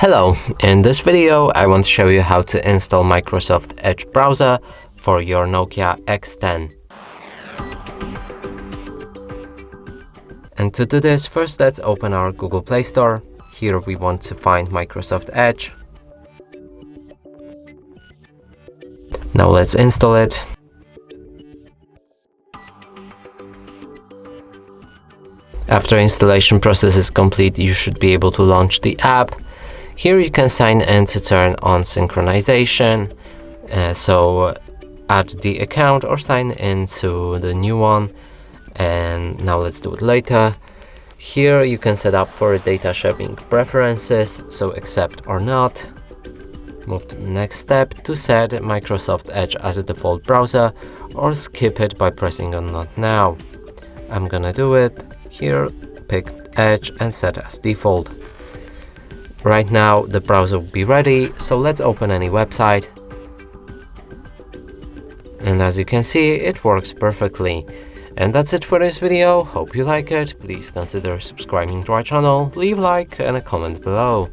Hello, in this video I want to show you how to install Microsoft Edge browser for your Nokia X10. And to do this, first let's open our Google Play Store. Here we want to find Microsoft Edge. Now let's install it. After installation process is complete, you should be able to launch the app. Here you can sign in to turn on synchronization, so add the account or sign into the new one, and now let's do it later. Here you can set up for data sharing preferences, so accept or not. Move to the next step to set Microsoft Edge as a default browser or skip it by pressing on Not Now. I'm gonna do it. Here pick Edge and set as default. Right now the browser will be ready, so let's open any website. And as you can see, it works perfectly. And that's it for this video. Hope you like it. Please consider subscribing to our channel, leave a like and a comment below.